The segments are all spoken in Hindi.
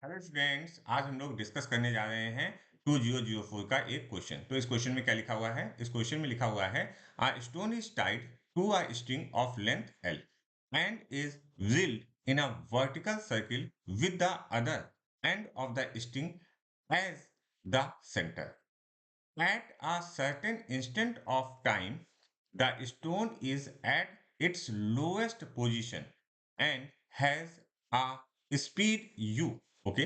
हेलो स्टूडेंट्स, आज हम लोग डिस्कस करने जा रहे हैं 2004 का एक क्वेश्चन। तो इस क्वेश्चन में क्या लिखा हुआ है? इस क्वेश्चन में लिखा हुआ है a stone is tied to a string of length L and is drilled in a vertical circle with the other end of the string as the centre. At a certain instant of time, the stone is at its lowest position and has a speed u. Okay.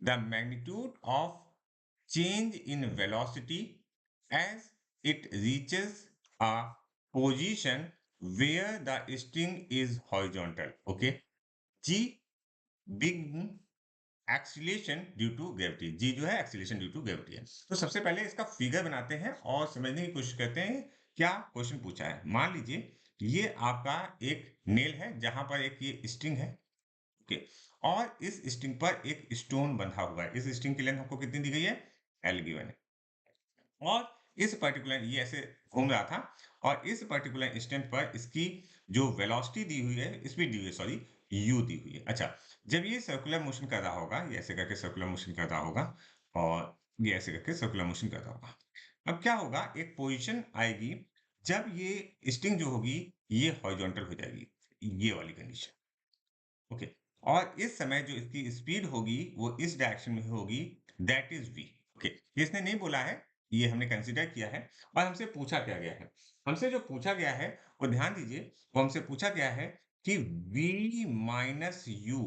The magnitude of change in velocity as it reaches a position where the string is horizontal. Okay. G big acceleration due to gravity. G जो है एक्सीलेशन ड्यू टू ग्रेविटी है। तो सबसे पहले इसका फिगर बनाते हैं और समझने की कोशिश करते हैं क्या क्वेश्चन पूछा है। मान लीजिए ये आपका एक नेल है जहां पर एक ये स्ट्रिंग है। ओके। और इस स्ट्रिंग पर एक स्टोन बंधा हुआ है। इस स्ट्रिंग की लेंथ हमको कितनी दी गई है? एल गिवन है। और इस पर्टिकुलर ये ऐसे घूम रहा था और इस पर्टिकुलर इंस्टेंट पर इसकी जो वेलोसिटी दी हुई है, स्पीड दी हुई है, सॉरी, यू दी हुई है। अच्छा, जब ये सर्कुलर मोशन कर रहा होगा, ये ऐसे करके सर्कुलर मोशन कर रहा होगा और ये ऐसे करके सर्कुलर मोशन कर रहा होगा। अब क्या होगा, एक पोजीशन आएगी जब ये स्ट्रिंग जो होगी ये हॉरिजॉन्टल हो जाएगी, ये वाली कंडीशन। ओके। और इस समय जो इसकी स्पीड होगी वो इस डायरेक्शन में होगी, दैट इज वी। ओके। इसने नहीं बोला है, ये हमने कंसीडर किया है। और हमसे पूछा क्या गया है? हमसे जो पूछा गया है वो ध्यान दीजिए, वो हमसे पूछा गया है कि v माइनस यू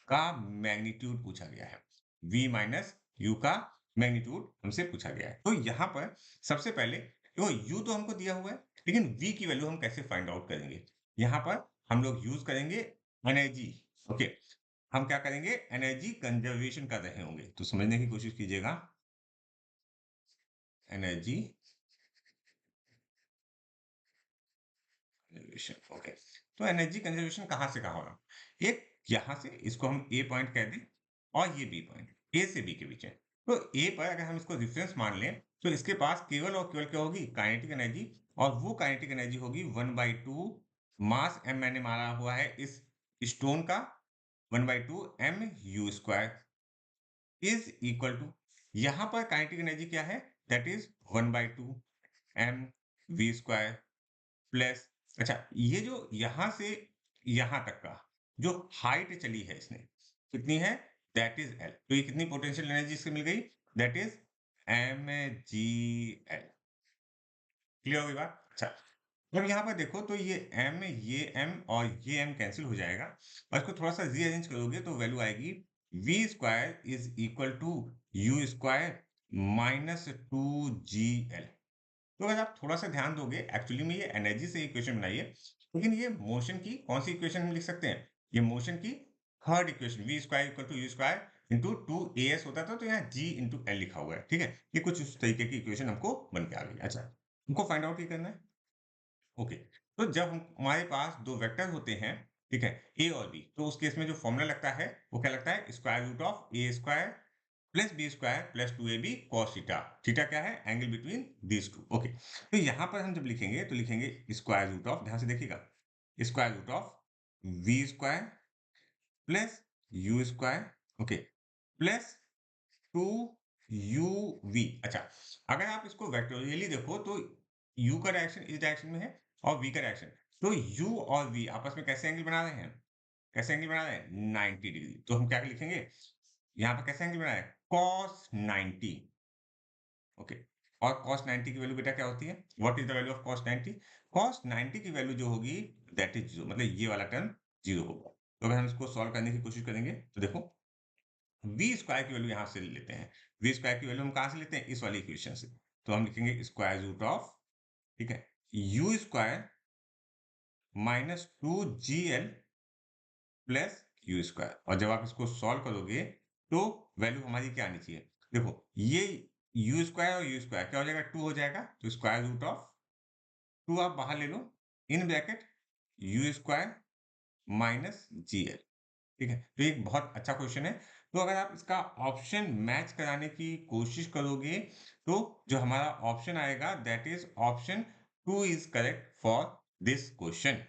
का मैग्नीट्यूड पूछा गया है। v माइनस यू का मैग्नीट्यूड हमसे पूछा गया है। तो यहाँ पर सबसे पहले देखो u तो हमको दिया हुआ है, लेकिन v की वैल्यू हम कैसे फाइंड आउट करेंगे? यहाँ पर हम लोग यूज करेंगे एनर्जी। ओके। हम क्या करेंगे? एनर्जी कंजर्वेशन कर रहे होंगे, तो समझने की कोशिश कीजिएगा। Energy conservation. ओके। तो एनर्जी कंजर्वेशन कहां से कहां होगा? एक यहां से इसको हम ए पॉइंट कह दें और ये बी पॉइंट, ए से बी के बीच है। तो ए पर अगर हम इसको रेफरेंस मान लें तो इसके पास केवल और केवल क्या होगी? Kinetic energy. और वो काइनेटिक एनर्जी होगी 1/2 मास एम मैंने मारा हुआ है इस स्टोन का, 1/2 M U square is equal to, यहां पर काइनेटिक एनर्जी क्या है? That is 1/2 M V square plus, अच्छा, ये जो यहां से यहां तक का जो हाइट चली है इसने, कितनी है? That is L. तो ये कितनी पोटेंशियल एनर्जी इससे मिल गई? That is M G L. Clear होगी बात? अच्छा, अब यहाँ पर देखो तो ये एम और ये एम कैंसिल हो जाएगा और इसको थोड़ा सा रीअरेंज करोगे तो वैल्यू आएगी V square is equal to U square minus 2gl। तो अगर आप थोड़ा सा ध्यान दोगे, एक्चुअली में ये एनर्जी से इक्वेशन बनाई है, लेकिन ये मोशन की कौन सी इक्वेशन में लिख सकते हैं? ये मोशन की third equation, V square equal to U square into 2as होता था, तो यहाँ g इंटू एल लिखा हुआ है। ठीक है, ये कुछ उस तरीके की इक्वेशन हमको बन के आ गई। अच्छा, हमको फाइंड आउट ये करना है। ओके। तो जब हमारे पास दो वेक्टर होते हैं, ठीक है, ए और बी, तो उस केस में जो फॉर्मूला लगता है वो क्या लगता है? Square root of A square plus B square plus 2ab cos theta. Theta क्या है? Angle between these two. Okay. तो यहां पर हम जब लिखेंगे तो लिखेंगे स्क्वायर रूट ऑफ, ध्यान से देखिएगा, square root of V square plus U square, okay, plus 2uv। अच्छा, अगर आप इसको वेक्टोरियली देखो तो u का डायरेक्शन इस डायरेक्शन में है और v का डायरेक्शन, तो u और v आपस में कैसे एंगल बना रहे हैं? कैसे एंगल बना रहे हैं? 90 डिग्री। तो हम क्या लिखेंगे यहाँ पर? कैसे एंगल बना रहे हैं? cos 90। ओके। और cos 90 की वैल्यू बेटा क्या होती है? What is the value of cos 90? cos 90 की वैल्यू जो होगी दैट इज 0, मतलब ये वाला टर्म 0 होगा। तो अगर हम इसको सॉल्व करने की कोशिश करेंगे तो देखो, वी स्क्वायर की वैल्यू यहां से ले लेते हैं। वी स्क्वायर की वैल्यू हम कहां से लेते हैं? इस वाली इक्वेशन से। तो हम लिखेंगे स्क्वायर रूट ऑफ, ठीक है, you square minus 2gl plus U square. और जब आप इसको सॉल्व करोगे तो वैल्यू हमारी क्या आनी चाहिए? देखो, ये यू स्क्वायर और यू स्क्वायर क्या हो जाएगा? 2 हो जाएगा। तो स्क्वायर रूट ऑफ 2 आप बाहर ले लो, in bracket u square minus g l. ठीक है, तो ये एक बहुत अच्छा क्वेश्चन है। तो अगर आप इसका ऑप्शन मैच कराने की कोशिश करोगे तो जो हमारा ऑप्शन आएगा that is option 2 is correct for this question.